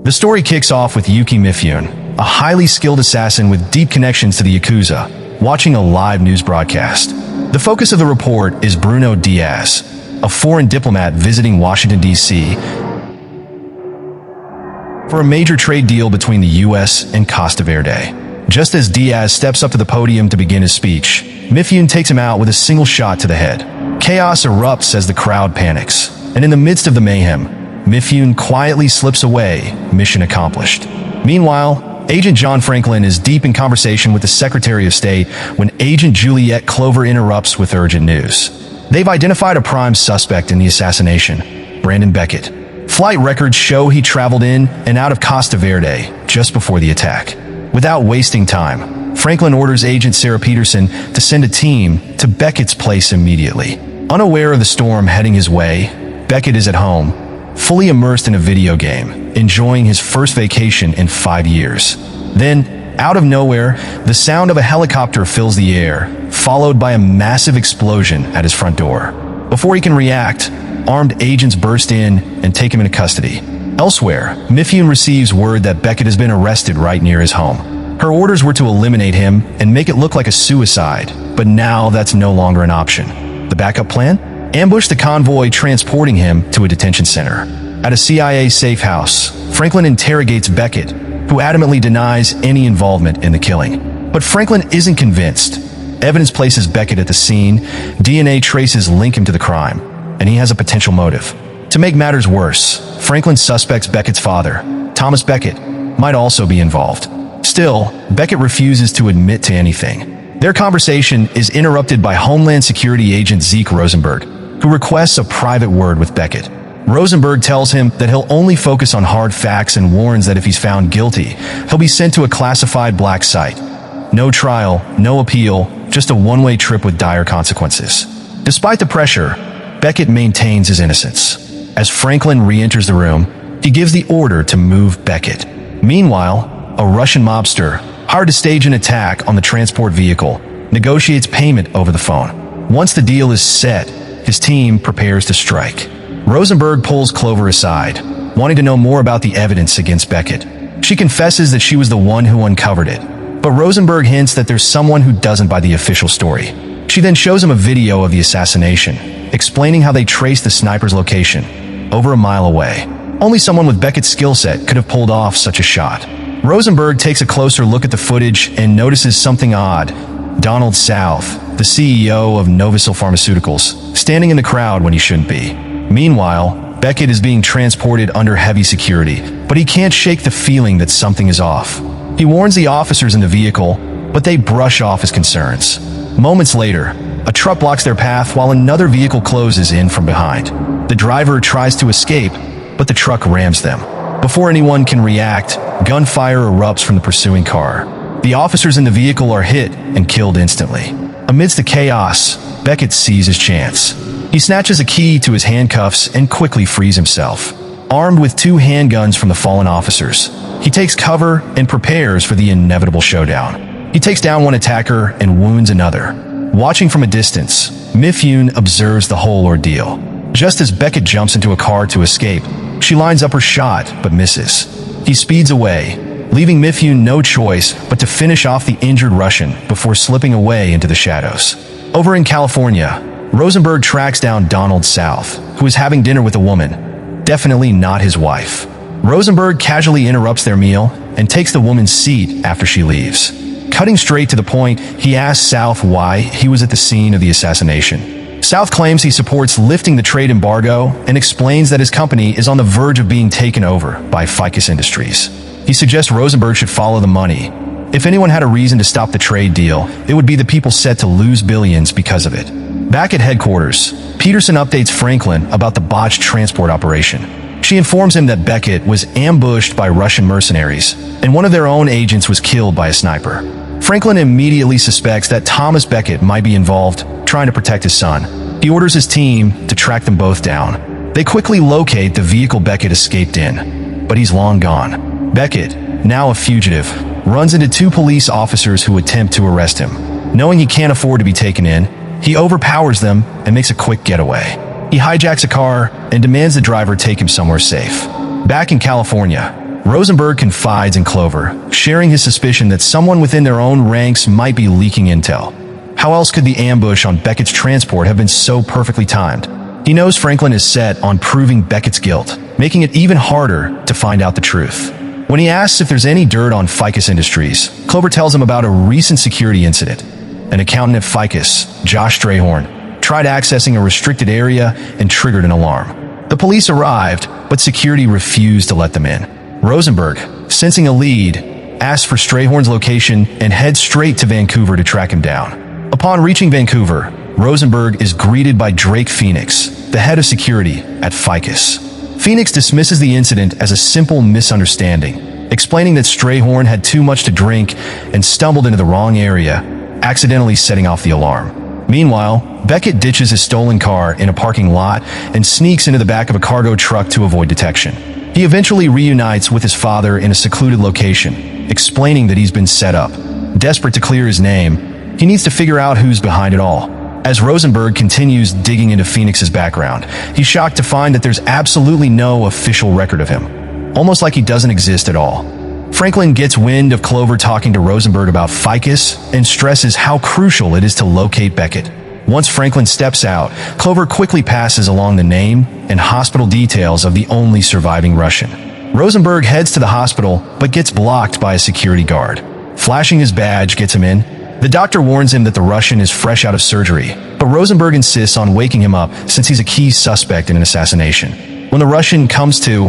The story kicks off with Yuki Mifune, a highly skilled assassin with deep connections to the Yakuza, watching a live news broadcast. The focus of the report is Bruno Diaz, a foreign diplomat visiting Washington, D.C. for a major trade deal between the U.S. and Costa Verde. Just as Diaz steps up to the podium to begin his speech, Mifune takes him out with a single shot to the head. Chaos erupts as the crowd panics, and in the midst of the mayhem, Mifune quietly slips away, mission accomplished. Meanwhile, Agent John Franklin is deep in conversation with the Secretary of State when Agent Juliet Clover interrupts with urgent news. They've identified a prime suspect in the assassination, Brandon Beckett. Flight records show he traveled in and out of Costa Verde just before the attack. Without wasting time, Franklin orders Agent Sarah Peterson to send a team to Beckett's place immediately. Unaware of the storm heading his way, Beckett is at home, fully immersed in a video game, enjoying his first vacation in 5 years. Then, out of nowhere, the sound of a helicopter fills the air, followed by a massive explosion at his front door. Before he can react, armed agents burst in and take him into custody. Elsewhere, Mifune receives word that Beckett has been arrested right near his home. Her orders were to eliminate him and make it look like a suicide, but now that's no longer an option. The backup plan? Ambush the convoy transporting him to a detention center. At a CIA safe house, Franklin interrogates Beckett, who adamantly denies any involvement in the killing. But Franklin isn't convinced. Evidence places Beckett at the scene, DNA traces link him to the crime, and he has a potential motive. To make matters worse, Franklin suspects Beckett's father, Thomas Beckett, might also be involved. Still, Beckett refuses to admit to anything. Their conversation is interrupted by Homeland Security agent Zeke Rosenberg, who requests a private word with Beckett. Rosenberg tells him that he'll only focus on hard facts and warns that if he's found guilty, he'll be sent to a classified black site. No trial, no appeal, just a one-way trip with dire consequences. Despite the pressure, Beckett maintains his innocence. As Franklin re-enters the room, he gives the order to move Beckett. Meanwhile, a Russian mobster, hired to stage an attack on the transport vehicle, negotiates payment over the phone. Once the deal is set, his team prepares to strike. Rosenberg pulls Clover aside, wanting to know more about the evidence against Beckett. She confesses that she was the one who uncovered it, but Rosenberg hints that there's someone who doesn't buy the official story. She then shows him a video of the assassination, explaining how they traced the sniper's location, over a mile away. Only someone with Beckett's skill set could have pulled off such a shot. Rosenberg takes a closer look at the footage and notices something odd. Donald South, the CEO of Novosil Pharmaceuticals, standing in the crowd when he shouldn't be. Meanwhile, Beckett is being transported under heavy security, but he can't shake the feeling that something is off. He warns the officers in the vehicle, but they brush off his concerns. Moments later, a truck blocks their path while another vehicle closes in from behind. The driver tries to escape, but the truck rams them. Before anyone can react, gunfire erupts from the pursuing car. The officers in the vehicle are hit and killed instantly. Amidst the chaos, Beckett sees his chance. He snatches a key to his handcuffs and quickly frees himself. Armed with 2 handguns from the fallen officers, he takes cover and prepares for the inevitable showdown. He takes down one attacker and wounds another. Watching from a distance, Mifune observes the whole ordeal. Just as Beckett jumps into a car to escape, she lines up her shot but misses. He speeds away, leaving Mifune no choice but to finish off the injured Russian before slipping away into the shadows. Over in California, Rosenberg tracks down Donald South, who is having dinner with a woman, definitely not his wife. Rosenberg casually interrupts their meal and takes the woman's seat after she leaves. Cutting straight to the point, he asks South why he was at the scene of the assassination. South claims he supports lifting the trade embargo and explains that his company is on the verge of being taken over by Ficus Industries. He suggests Rosenberg should follow the money. If anyone had a reason to stop the trade deal, it would be the people set to lose billions because of it. Back at headquarters, Peterson updates Franklin about the botched transport operation. She informs him that Beckett was ambushed by Russian mercenaries, and one of their own agents was killed by a sniper. Franklin immediately suspects that Thomas Beckett might be involved, trying to protect his son. He orders his team to track them both down. They quickly locate the vehicle Beckett escaped in, but he's long gone. Beckett, now a fugitive, runs into 2 police officers who attempt to arrest him. Knowing he can't afford to be taken in, he overpowers them and makes a quick getaway. He hijacks a car and demands the driver take him somewhere safe. Back in California, Rosenberg confides in Clover, sharing his suspicion that someone within their own ranks might be leaking intel. How else could the ambush on Beckett's transport have been so perfectly timed? He knows Franklin is set on proving Beckett's guilt, making it even harder to find out the truth. When he asks if there's any dirt on Ficus Industries, Clover tells him about a recent security incident. An accountant at Ficus, Josh Strayhorn, tried accessing a restricted area and triggered an alarm. The police arrived, but security refused to let them in. Rosenberg, sensing a lead, asks for Strayhorn's location and heads straight to Vancouver to track him down. Upon reaching Vancouver, Rosenberg is greeted by Drake Phoenix, the head of security at Ficus. Phoenix dismisses the incident as a simple misunderstanding, explaining that Strayhorn had too much to drink and stumbled into the wrong area, accidentally setting off the alarm. Meanwhile, Beckett ditches his stolen car in a parking lot and sneaks into the back of a cargo truck to avoid detection. He eventually reunites with his father in a secluded location, explaining that he's been set up. Desperate to clear his name, he needs to figure out who's behind it all. As Rosenberg continues digging into Phoenix's background, he's shocked to find that there's absolutely no official record of him, almost like he doesn't exist at all. Franklin gets wind of Clover talking to Rosenberg about Ficus and stresses how crucial it is to locate Beckett. Once Franklin steps out, Clover quickly passes along the name and hospital details of the only surviving Russian. Rosenberg heads to the hospital, but gets blocked by a security guard. Flashing his badge gets him in. The doctor warns him that the Russian is fresh out of surgery, but Rosenberg insists on waking him up since he's a key suspect in an assassination. When the Russian comes to,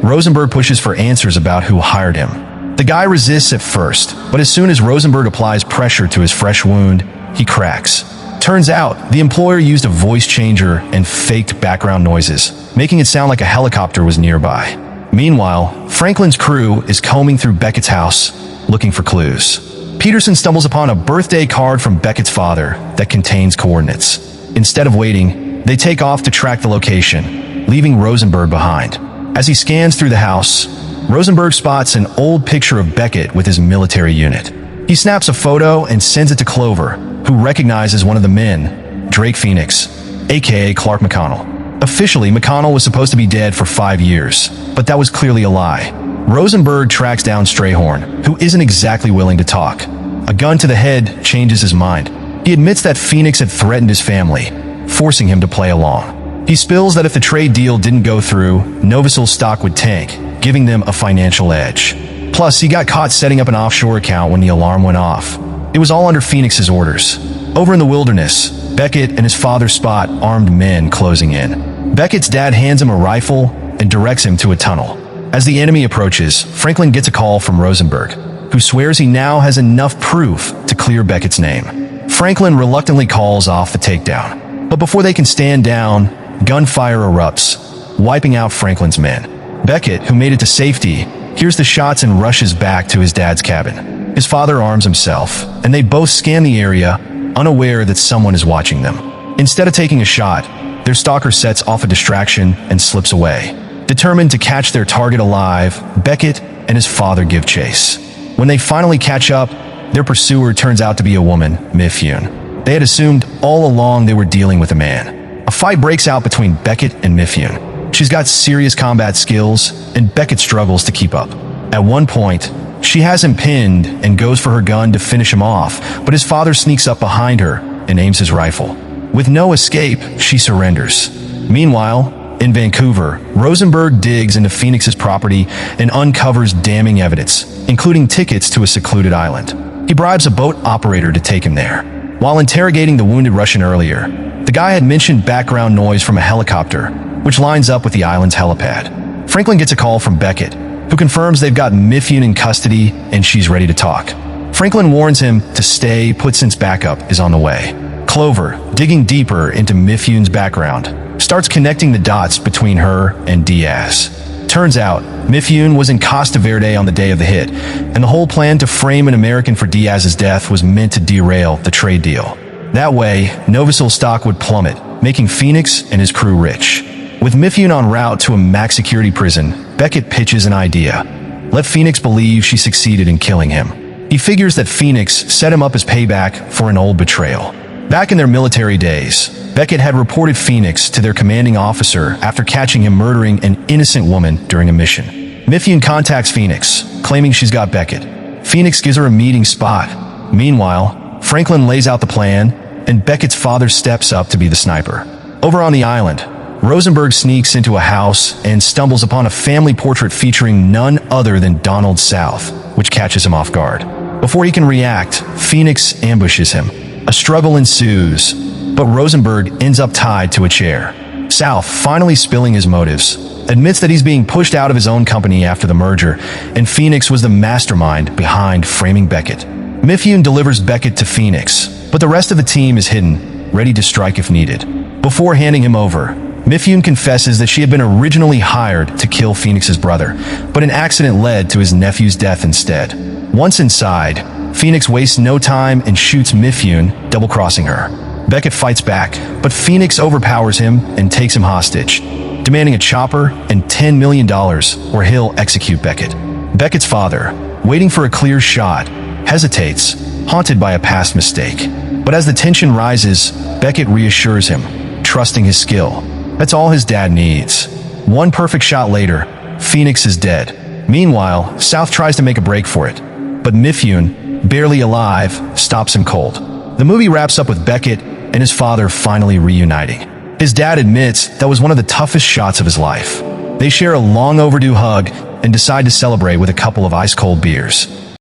Rosenberg pushes for answers about who hired him. The guy resists at first, but as soon as Rosenberg applies pressure to his fresh wound, he cracks. Turns out, the employer used a voice changer and faked background noises, making it sound like a helicopter was nearby. Meanwhile, Franklin's crew is combing through Beckett's house, looking for clues. Peterson stumbles upon a birthday card from Beckett's father that contains coordinates. Instead of waiting, they take off to track the location, leaving Rosenberg behind. As he scans through the house, Rosenberg spots an old picture of Beckett with his military unit. He snaps a photo and sends it to Clover, who recognizes one of the men, Drake Phoenix, aka Clark McConnell. Officially, McConnell was supposed to be dead for 5 years, but that was clearly a lie. Rosenberg tracks down Strayhorn, who isn't exactly willing to talk. A gun to the head changes his mind. He admits that Phoenix had threatened his family, forcing him to play along. He spills that if the trade deal didn't go through, Novosil's stock would tank, giving them a financial edge. Plus, he got caught setting up an offshore account when the alarm went off. It was all under Phoenix's orders. Over in the wilderness, Beckett and his father spot armed men closing in. Beckett's dad hands him a rifle and directs him to a tunnel. As the enemy approaches, Franklin gets a call from Rosenberg, who swears he now has enough proof to clear Beckett's name. Franklin reluctantly calls off the takedown. But before they can stand down, gunfire erupts, wiping out Franklin's men. Beckett, who made it to safety, hears the shots and rushes back to his dad's cabin. His father arms himself, and they both scan the area, unaware that someone is watching them. Instead of taking a shot, their stalker sets off a distraction and slips away. Determined to catch their target alive, Beckett and his father give chase. When they finally catch up, their pursuer turns out to be a woman, Mifune. They had assumed all along they were dealing with a man. A fight breaks out between Beckett and Mifune. She's got serious combat skills, and Beckett struggles to keep up. At one point, she has him pinned and goes for her gun to finish him off, but his father sneaks up behind her and aims his rifle. With no escape, she surrenders. Meanwhile, in Vancouver, Rosenberg digs into Phoenix's property and uncovers damning evidence, including tickets to a secluded island. He bribes a boat operator to take him there. While interrogating the wounded Russian earlier, the guy had mentioned background noise from a helicopter, which lines up with the island's helipad. Franklin gets a call from Beckett, who confirms they've got Mifune in custody and she's ready to talk. Franklin warns him to stay put since backup is on the way. Clover, digging deeper into Mifune's background, starts connecting the dots between her and Diaz. Turns out, Mifune was in Costa Verde on the day of the hit, and the whole plan to frame an American for Diaz's death was meant to derail the trade deal. That way, Novosil's stock would plummet, making Phoenix and his crew rich. With Mifune en route to a max security prison, Beckett pitches an idea. Let Phoenix believe she succeeded in killing him. He figures that Phoenix set him up as payback for an old betrayal. Back in their military days, Beckett had reported Phoenix to their commanding officer after catching him murdering an innocent woman during a mission. Mifune contacts Phoenix, claiming she's got Beckett. Phoenix gives her a meeting spot. Meanwhile, Franklin lays out the plan, and Beckett's father steps up to be the sniper. Over on the island, Rosenberg sneaks into a house and stumbles upon a family portrait featuring none other than Donald South, which catches him off guard. Before he can react, Phoenix ambushes him. A struggle ensues, but Rosenberg ends up tied to a chair. South, finally spilling his motives, admits that he's being pushed out of his own company after the merger, and Phoenix was the mastermind behind framing Beckett. Mifune delivers Beckett to Phoenix, but the rest of the team is hidden, ready to strike if needed. Before handing him over, Mifune confesses that she had been originally hired to kill Phoenix's brother, but an accident led to his nephew's death instead. Once inside, Phoenix wastes no time and shoots Mifune, double-crossing her. Beckett fights back, but Phoenix overpowers him and takes him hostage, demanding a chopper and $10 million or he'll execute Beckett. Beckett's father, waiting for a clear shot, hesitates, haunted by a past mistake. But as the tension rises, Beckett reassures him, trusting his skill. That's all his dad needs. One perfect shot later, Phoenix is dead. Meanwhile, South tries to make a break for it, but Mifune, barely alive, stops him cold. The movie wraps up with Beckett and his father finally reuniting. His dad admits that was one of the toughest shots of his life. They share a long overdue hug and decide to celebrate with a couple of ice-cold beers.